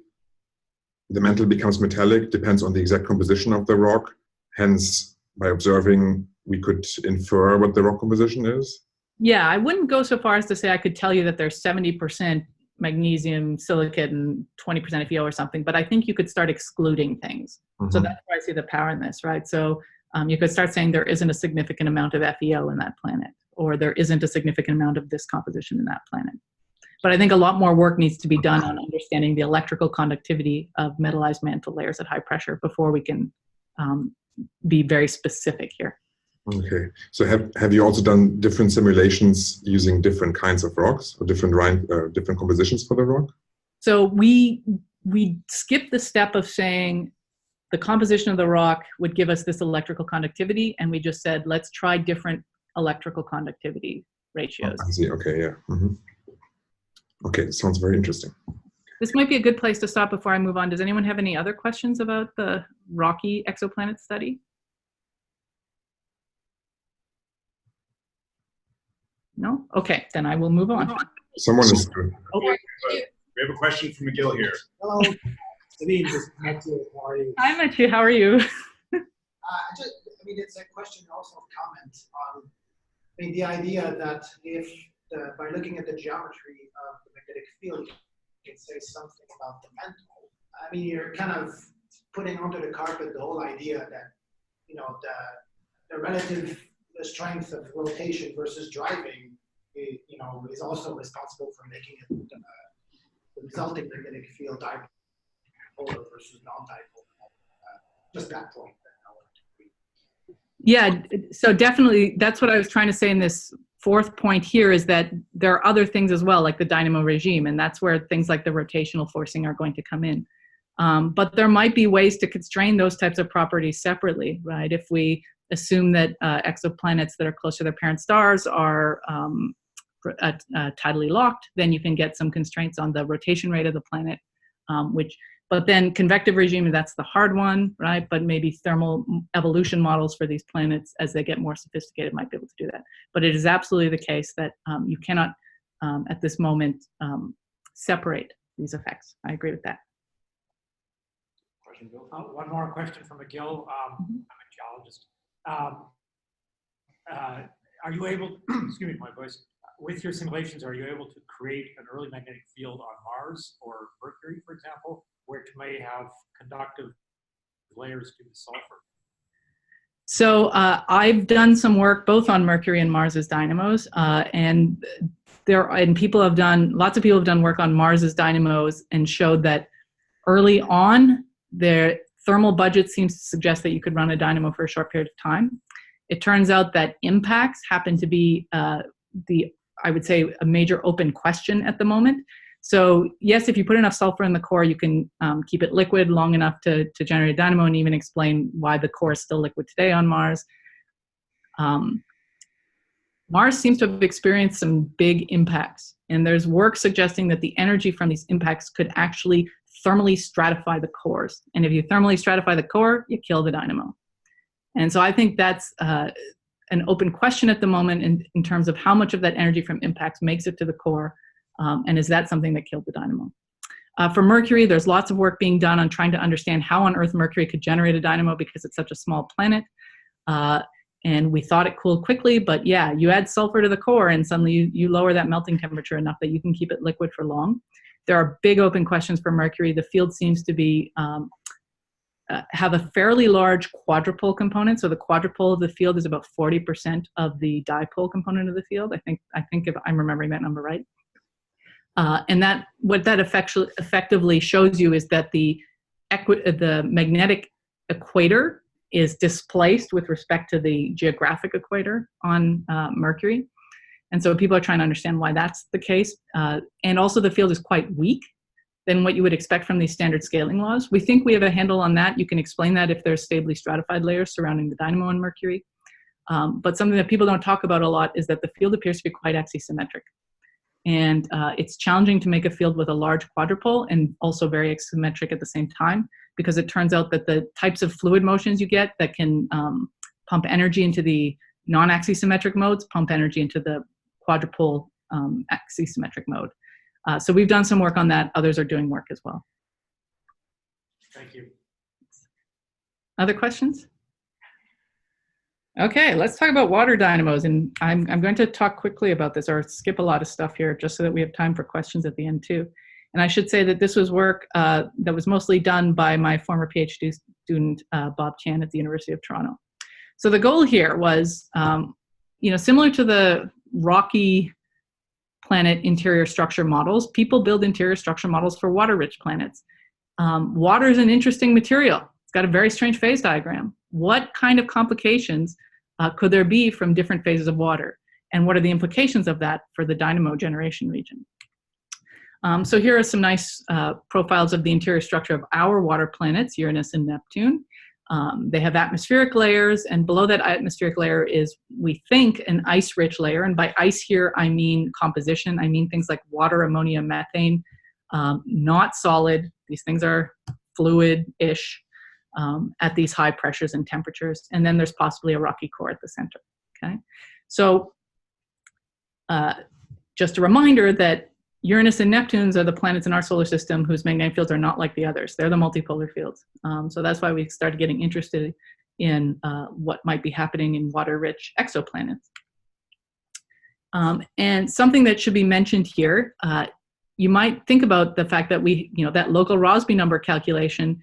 the mantle becomes metallic depends on the exact composition of the rock. Hence, by observing, we could infer what the rock composition is? Yeah, I wouldn't go so far as to say I could tell you that there's 70% magnesium, silicate, and 20% FeO or something, but I think you could start excluding things. So that's where I see the power in this, right? So you could start saying there isn't a significant amount of FeO in that planet, or there isn't a significant amount of this composition in that planet. But I think a lot more work needs to be done on understanding the electrical conductivity of metallized mantle layers at high pressure before we can be very specific here. Okay. So have you also done different simulations using different kinds of rocks or different compositions for the rock? So we skipped the step of saying the composition of the rock would give us this electrical conductivity, and we just said, let's try different electrical conductivity ratios. Oh, I see. Okay, yeah. Okay, sounds very interesting. This might be a good place to stop before I move on. Does anyone have any other questions about the rocky exoplanet study? No? Okay, then I will move on. Someone is good. Okay. We have a question from McGill here. Hello. How are you? Hi, Mathieu. How are you? It's a question also of comment on, the idea that if by looking at the geometry of the magnetic field, you can say something about the mantle. You're kind of putting onto the carpet the whole idea that, the relative strength of rotation versus driving, is also responsible for making it the resulting magnetic field dipolar versus non-dipolar. Just that point. Yeah, so definitely that's what I was trying to say in this fourth point here, is that there are other things as well, like the dynamo regime, and that's where things like the rotational forcing are going to come in. But there might be ways to constrain those types of properties separately, right? If we assume that exoplanets that are close to their parent stars are tidally locked, then you can get some constraints on the rotation rate of the planet, but then convective regime, that's the hard one, right? But maybe thermal evolution models for these planets, as they get more sophisticated, might be able to do that. But it is absolutely the case that you cannot, at this moment, separate these effects. I agree with that. One more question from McGill. I'm a geologist. Are you able, excuse me, my voice, with your simulations, are you able to create an early magnetic field on Mars or Mercury, for example, where it may have conductive layers to the sulfur? So I've done some work both on Mercury and Mars's dynamos, and people have done, lots of people have done work on Mars's dynamos and showed that early on, their thermal budget seems to suggest that you could run a dynamo for a short period of time. It turns out that impacts happen to be I would say, a major open question at the moment. So yes, if you put enough sulfur in the core, you can keep it liquid long enough to generate a dynamo, and even explain why the core is still liquid today on Mars. Mars seems to have experienced some big impacts, and there's work suggesting that the energy from these impacts could actually thermally stratify the cores. And if you thermally stratify the core, you kill the dynamo. And so I think that's an open question at the moment in terms of how much of that energy from impacts makes it to the core, and is that something that killed the dynamo? For Mercury, there's lots of work being done on trying to understand how on Earth Mercury could generate a dynamo because it's such a small planet. And we thought it cooled quickly, but yeah, you add sulfur to the core and suddenly you lower that melting temperature enough that you can keep it liquid for long. There are big open questions for Mercury. The field seems to be have a fairly large quadrupole component. So the quadrupole of the field is about 40% of the dipole component of the field. I think if I'm remembering that number right. And what that effectively shows you is that the magnetic equator is displaced with respect to the geographic equator on Mercury. And so people are trying to understand why that's the case. And also the field is quite weak than what you would expect from these standard scaling laws. We think we have a handle on that. You can explain that if there's stably stratified layers surrounding the dynamo on Mercury. But something that people don't talk about a lot is that the field appears to be quite axisymmetric. And it's challenging to make a field with a large quadrupole and also very axisymmetric at the same time, because it turns out that the types of fluid motions you get that can pump energy into the non-axisymmetric modes pump energy into the quadrupole axisymmetric mode. So we've done some work on that. Others are doing work as well. Thank you. Other questions? Okay, let's talk about water dynamos. And I'm going to talk quickly about this or skip a lot of stuff here just so that we have time for questions at the end too. And I should say that this was work that was mostly done by my former PhD student, Bob Chan at the University of Toronto. So the goal here was, similar to the rocky planet interior structure models, people build interior structure models for water-rich planets. Water is an interesting material. It's got a very strange phase diagram. What kind of complications could there be from different phases of water? And what are the implications of that for the dynamo generation region? So here are some nice profiles of the interior structure of our water planets, Uranus and Neptune. They have atmospheric layers, and below that atmospheric layer is, we think, an ice-rich layer. And by ice here, I mean composition. I mean things like water, ammonia, methane, not solid. These things are fluid-ish at these high pressures and temperatures. And then there's possibly a rocky core at the center, okay? So just a reminder that Uranus and Neptune are the planets in our solar system whose magnetic fields are not like the others. They're the multipolar fields. So that's why we started getting interested in what might be happening in water-rich exoplanets. And something that should be mentioned here, you might think about the fact that that local Rossby number calculation,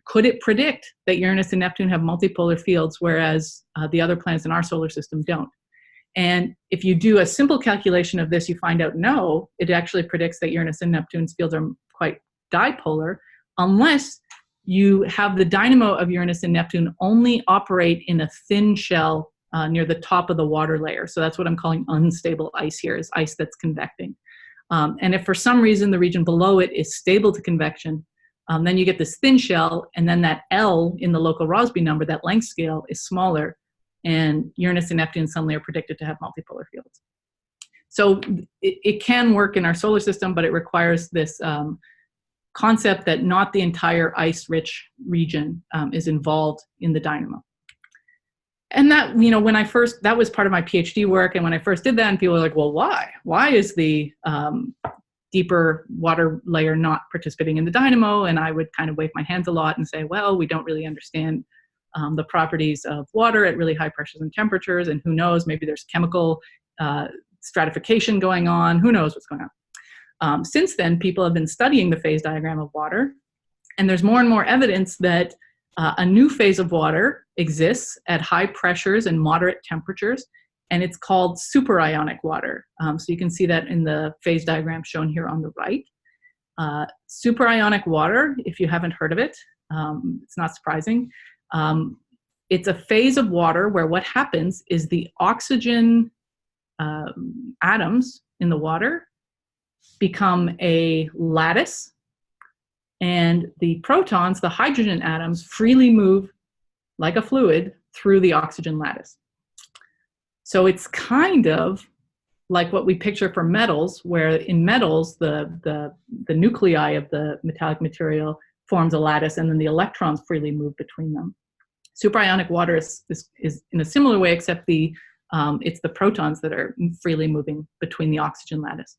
could it predict that Uranus and Neptune have multipolar fields, whereas the other planets in our solar system don't? And if you do a simple calculation of this, you find out no, it actually predicts that Uranus and Neptune's fields are quite dipolar, unless you have the dynamo of Uranus and Neptune only operate in a thin shell near the top of the water layer. So that's what I'm calling unstable ice here, is ice that's convecting. And if for some reason the region below it is stable to convection, then you get this thin shell, and then that L in the local Rossby number, that length scale, is smaller, and Uranus and Neptune suddenly are predicted to have multipolar fields. So it can work in our solar system, but it requires this concept that not the entire ice-rich region is involved in the dynamo. And that, that was part of my PhD work, and when I first did that, and people were like, well, why? Why is the deeper water layer not participating in the dynamo? And I would kind of wave my hands a lot and say, well, we don't really understand the properties of water at really high pressures and temperatures, and who knows, maybe there's chemical stratification going on, who knows what's going on. Since then, people have been studying the phase diagram of water, and there's more and more evidence that a new phase of water exists at high pressures and moderate temperatures, and it's called superionic water. So you can see that in the phase diagram shown here on the right. Superionic water, if you haven't heard of it, it's not surprising. It's a phase of water where what happens is the oxygen atoms in the water become a lattice, and the protons, the hydrogen atoms, freely move like a fluid through the oxygen lattice. So it's kind of like what we picture for metals, where in metals, the nuclei of the metallic material forms a lattice, and then the electrons freely move between them. Superionic water is in a similar way, except it's the protons that are freely moving between the oxygen lattice.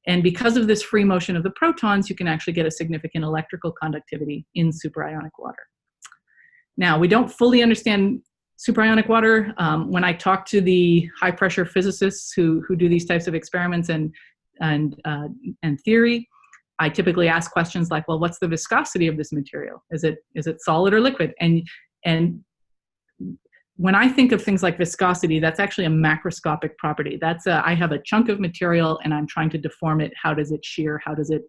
And because of this free motion of the protons, you can actually get a significant electrical conductivity in superionic water. Now, we don't fully understand superionic water. When I talk to the high pressure physicists who do these types of experiments and theory, I typically ask questions like, well, what's the viscosity of this material? Is it solid or liquid? And when I think of things like viscosity, that's actually a macroscopic property. That's I have a chunk of material and I'm trying to deform it. How does it shear? How does it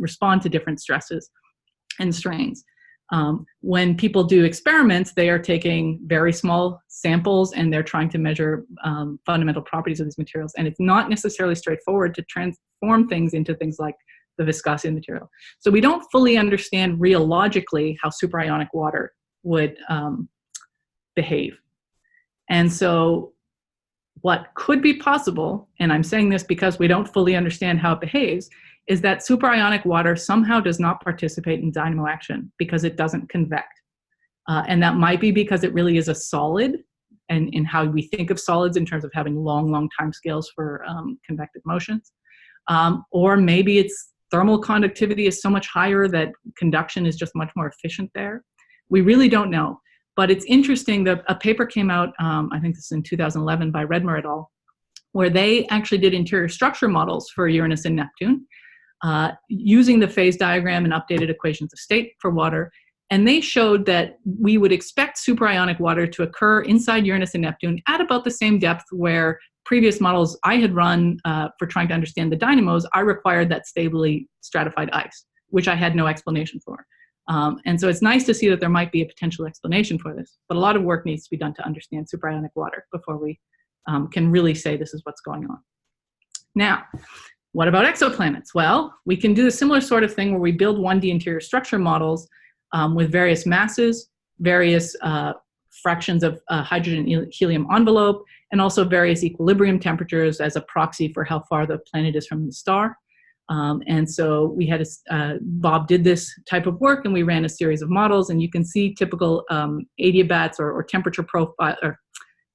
respond to different stresses and strains? When people do experiments, they are taking very small samples and they're trying to measure fundamental properties of these materials. And it's not necessarily straightforward to transform things into things like the viscosity of the material. So we don't fully understand rheologically how superionic water would behave. And so what could be possible, and I'm saying this because we don't fully understand how it behaves, is that superionic water somehow does not participate in dynamo action because it doesn't convect. And that might be because it really is a solid, and in how we think of solids in terms of having long time scales for convective motions. Or maybe its thermal conductivity is so much higher that conduction is just much more efficient there. We really don't know. But it's interesting that a paper came out, I think this is in 2011 by Redmer et al., where they actually did interior structure models for Uranus and Neptune using the phase diagram and updated equations of state for water. And they showed that we would expect superionic water to occur inside Uranus and Neptune at about the same depth where previous models I had run for trying to understand the dynamos, I required that stably stratified ice, which I had no explanation for. And so it's nice to see that there might be a potential explanation for this, but a lot of work needs to be done to understand superionic water before we can really say this is what's going on. Now, what about exoplanets? Well, we can do a similar sort of thing where we build 1D interior structure models with various masses, various fractions of hydrogen and helium envelope, and also various equilibrium temperatures as a proxy for how far the planet is from the star. And so we had Bob did this type of work, and we ran a series of models, and you can see typical adiabats or temperature profile or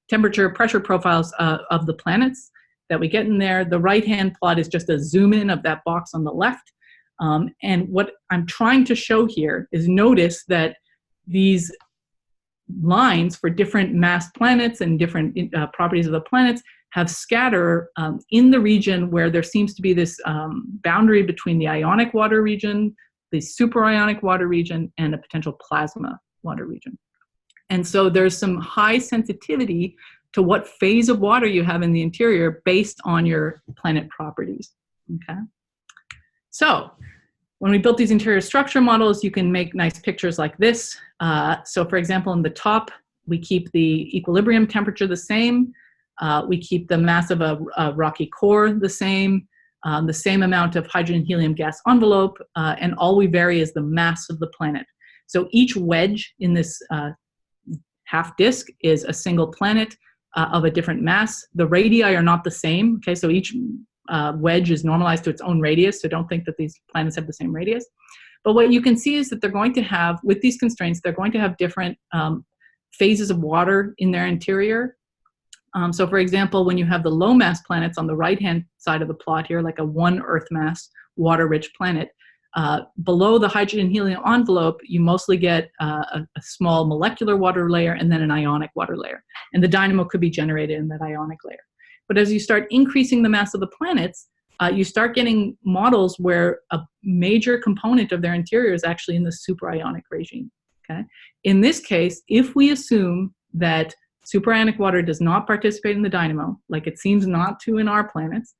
temperature pressure profiles of the planets that we get in there. The right-hand plot is just a zoom in of that box on the left. And what I'm trying to show here is notice that these lines for different mass planets and different properties of the planets have scatter in the region where there seems to be this boundary between the ionic water region, the superionic water region, and a potential plasma water region. And so there's some high sensitivity to what phase of water you have in the interior based on your planet properties, okay? So when we built these interior structure models, you can make nice pictures like this. So for example, in the top, we keep the equilibrium temperature the same. We keep the mass of a rocky core the same amount of hydrogen helium gas envelope, and all we vary is the mass of the planet. So each wedge in this half disk is a single planet of a different mass. The radii are not the same, okay? So each wedge is normalized to its own radius, so don't think that these planets have the same radius. But what you can see is that they're going to have, with these constraints, they're going to have different phases of water in their interior. So for example, when you have the low mass planets on the right-hand side of the plot here, like a 1 Earth mass water-rich planet, below the hydrogen helium envelope, you mostly get a small molecular water layer and then an ionic water layer. And the dynamo could be generated in that ionic layer. But as you start increasing the mass of the planets, you start getting models where a major component of their interior is actually in the superionic regime, okay? In this case, if we assume that superionic water does not participate in the dynamo, like it seems not to in our planets,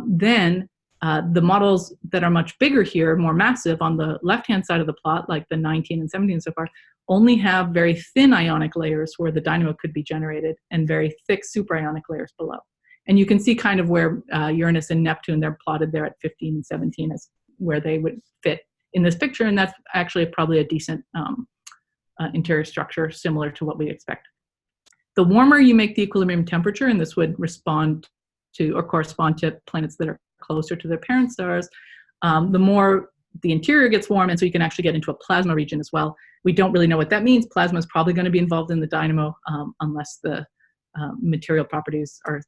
then the models that are much bigger here, more massive on the left-hand side of the plot, like the 19 and 17 so far, only have very thin ionic layers where the dynamo could be generated and very thick superionic layers below. And you can see kind of where Uranus and Neptune, they're plotted there at 15 and 17 as where they would fit in this picture, and that's actually probably a decent interior structure similar to what we expect. The warmer you make the equilibrium temperature, and this would respond to or correspond to planets that are closer to their parent stars, the more the interior gets warm, and so you can actually get into a plasma region as well. We don't really know what that means. Plasma is probably going to be involved in the dynamo unless the material properties are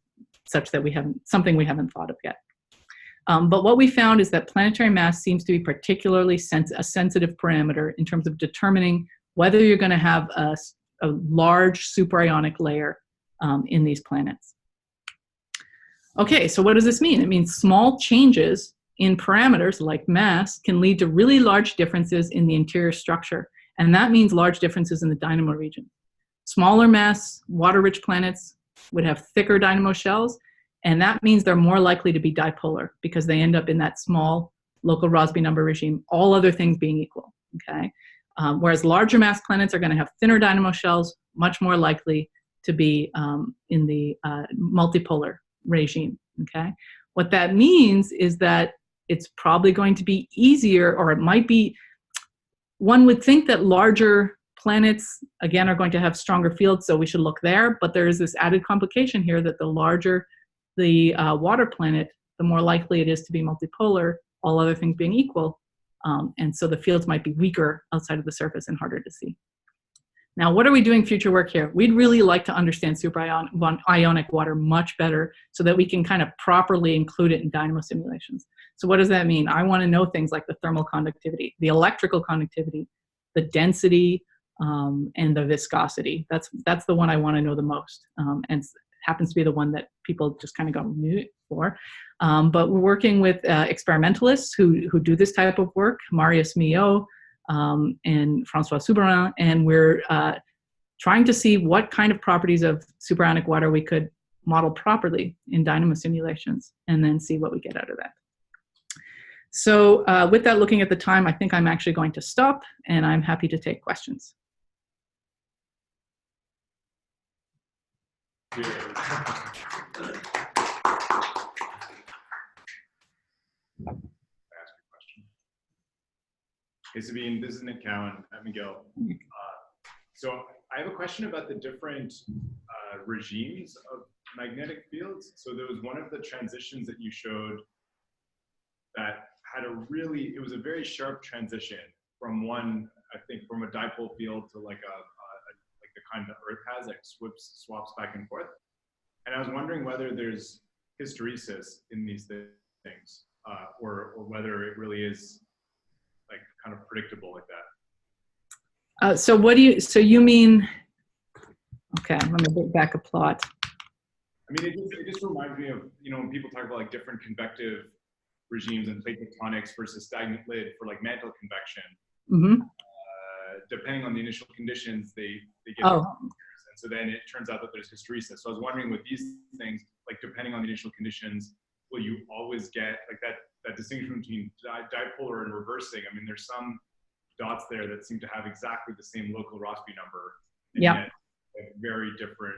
such that something we haven't thought of yet. But what we found is that planetary mass seems to be particularly a sensitive parameter in terms of determining whether you're going to have a large superionic layer in these planets. Okay, so what does this mean? It means small changes in parameters like mass can lead to really large differences in the interior structure, and that means large differences in the dynamo region. Smaller mass, water-rich planets would have thicker dynamo shells, and that means they're more likely to be dipolar because they end up in that small local Rossby number regime, all other things being equal, okay? Whereas larger mass planets are going to have thinner dynamo shells, much more likely to be in the multipolar regime, okay? What that means is that it's probably going to be easier, or it might be, one would think that larger planets, again, are going to have stronger fields, so we should look there, but there is this added complication here that the larger the water planet, the more likely it is to be multipolar, all other things being equal, and so the fields might be weaker outside of the surface and harder to see. Now, what are we doing future work here? We'd really like to understand superionic water much better so that we can kind of properly include it in dynamo simulations. So what does that mean? I want to know things like the thermal conductivity, the electrical conductivity, the density, and the viscosity. That's the one I want to know the most, and happens to be the one that people just kind of go mute for. But we're working with experimentalists who do this type of work, Marius Millot, and Francois Souberin, and we're trying to see what kind of properties of superionic water we could model properly in dynamo simulations, and then see what we get out of that. So with that, looking at the time, I think I'm actually going to stop, and I'm happy to take questions. Hey Sabine, this is Nick Cowan at McGill. So I have a question about the different regimes of magnetic fields. So there was one of the transitions that you showed that had it was a very sharp transition from one, I think, from a dipole field to like the kind that Earth has, like swaps back and forth. And I was wondering whether there's hysteresis in these things, or whether it really is like kind of predictable like that. So you mean, okay, let me get back a plot. I mean, it just reminds me of, when people talk about like different convective regimes and plate tectonics versus stagnant lid for like mantle convection. Mm-hmm. Depending on the initial conditions, they get Oh. and so then it turns out that there's hysteresis. So I was wondering with these things, like depending on the initial conditions, will you always get like that distinction between dipolar and reversing? I mean, there's some dots there that seem to have exactly the same local Rossby number, and yet have very different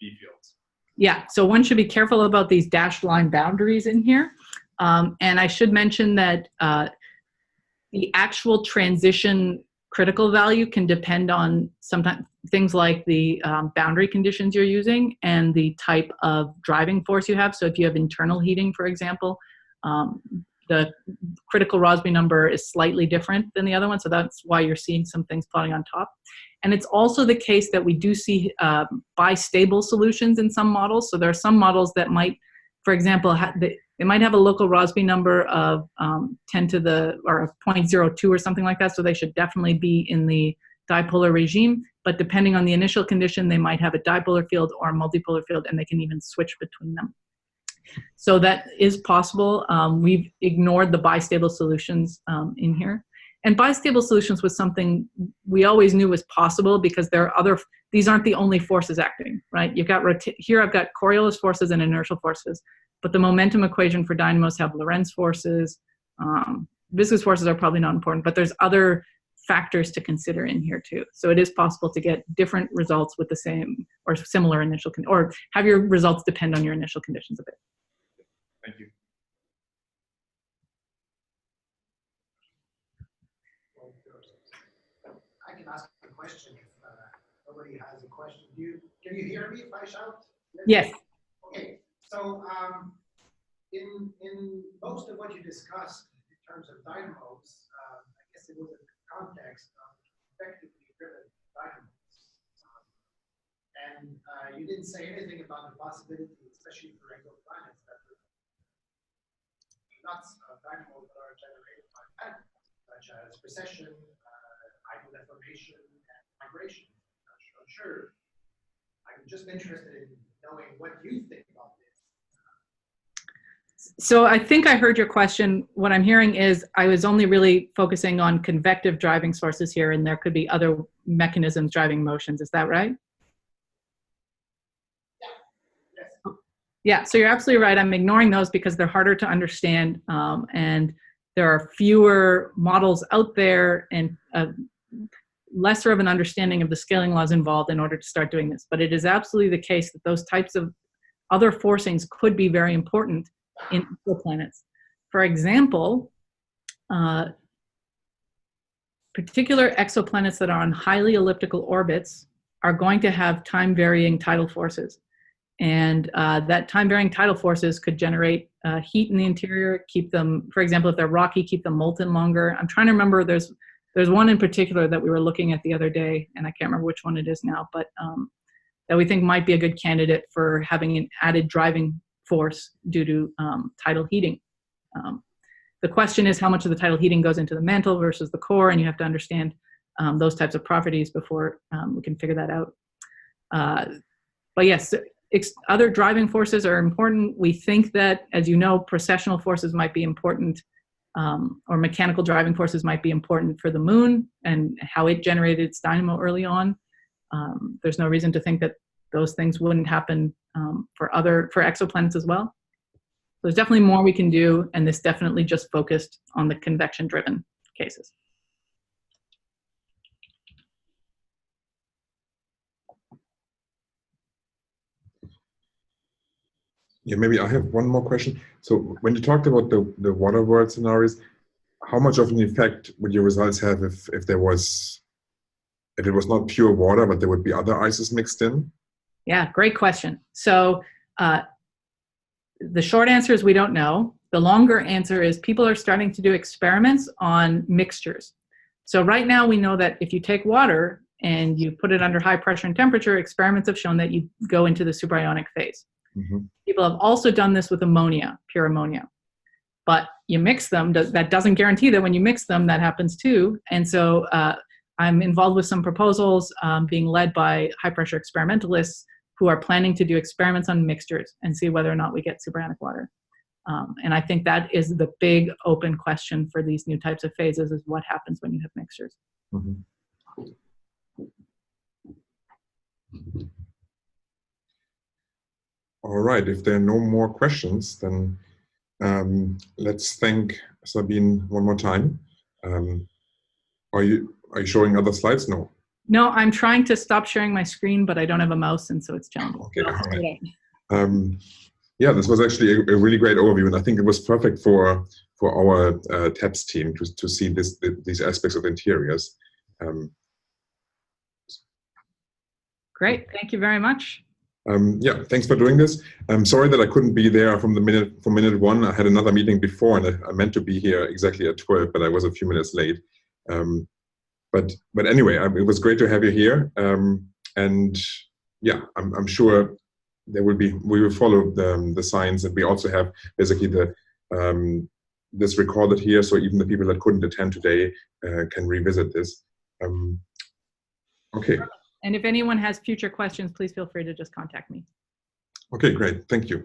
B fields. Yeah, so one should be careful about these dashed line boundaries in here. And I should mention that the actual transition critical value can depend on sometimes things like the boundary conditions you're using and the type of driving force you have. So if you have internal heating, for example, the critical Rossby number is slightly different than the other one. So that's why you're seeing some things plotting on top. And it's also the case that we do see bistable solutions in some models. So there are some models that might, for example, they might have a local Rossby number of 10 to the, or 0.02 or something like that. So they should definitely be in the dipolar regime. But depending on the initial condition, they might have a dipolar field or a multipolar field, and they can even switch between them. So that is possible. We've ignored the bistable solutions in here. And bistable solutions was something we always knew was possible because there are these aren't the only forces acting, right? You've got, here I've got Coriolis forces and inertial forces, but the momentum equation for dynamos have Lorentz forces. Viscous forces are probably not important, but there's other factors to consider in here too. So it is possible to get different results with the same or similar initial, or have your results depend on your initial conditions a bit. Thank you. I can ask a question if nobody has a question. Can you hear me if I shout? Yes. Okay. So in most of what you discussed in terms of dynamos, I guess it was in the context of effectively driven dynamos. And you didn't say anything about the possibility, especially for exoplanets, that lots of dynamos that are generated by planets, such as precession, tidal deformation, and migration. I'm sure. I'm just interested in knowing what you think about this. So I think I heard your question. What I'm hearing is I was only really focusing on convective driving sources here, and there could be other mechanisms driving motions. Is that right? Yes. Yeah, so you're absolutely right. I'm ignoring those because they're harder to understand, and there are fewer models out there and lesser of an understanding of the scaling laws involved in order to start doing this. But it is absolutely the case that those types of other forcings could be very important in exoplanets. For example, particular exoplanets that are on highly elliptical orbits are going to have time-varying tidal forces. And that time-varying tidal forces could generate heat in the interior, keep them, for example, if they're rocky, keep them molten longer. I'm trying to remember, there's one in particular that we were looking at the other day, and I can't remember which one it is now, but that we think might be a good candidate for having an added driving force due to tidal heating. The question is how much of the tidal heating goes into the mantle versus the core, and you have to understand those types of properties before we can figure that out. But yes, other driving forces are important. We think that, as you know, precessional forces might be important, or mechanical driving forces might be important for the moon and how it generated its dynamo early on. There's no reason to think that those things wouldn't happen for exoplanets as well. So there's definitely more we can do, and this definitely just focused on the convection-driven cases. Yeah, maybe I have one more question. So when you talked about the water world scenarios, how much of an effect would your results have if it was not pure water, but there would be other ices mixed in? Yeah, great question. So the short answer is we don't know. The longer answer is people are starting to do experiments on mixtures. So right now we know that if you take water and you put it under high pressure and temperature, experiments have shown that you go into the subionic phase. Mm-hmm. People have also done this with ammonia, pure ammonia. But you mix them, that doesn't guarantee that when you mix them, that happens too. And so I'm involved with some proposals being led by high pressure experimentalists who are planning to do experiments on mixtures and see whether or not we get subionic water. And I think that is the big open question for these new types of phases, is what happens when you have mixtures. Mm-hmm. All right, if there are no more questions, then let's thank Sabine one more time. Are you showing other slides? No. No, I'm trying to stop sharing my screen, but I don't have a mouse, and so it's challenging. Okay, all right. Yeah, this was actually a really great overview, and I think it was perfect for our TEPS team to see these aspects of interiors. Great, thank you very much. Yeah, thanks for doing this. I'm sorry that I couldn't be there from minute one. I had another meeting before, and I meant to be here exactly at 12, but I was a few minutes late. But anyway, it was great to have you here. And yeah, I'm sure we will follow the science, and we also have basically this recorded here, so even the people that couldn't attend today can revisit this. Okay. And if anyone has future questions, please feel free to just contact me. Okay, great. Thank you.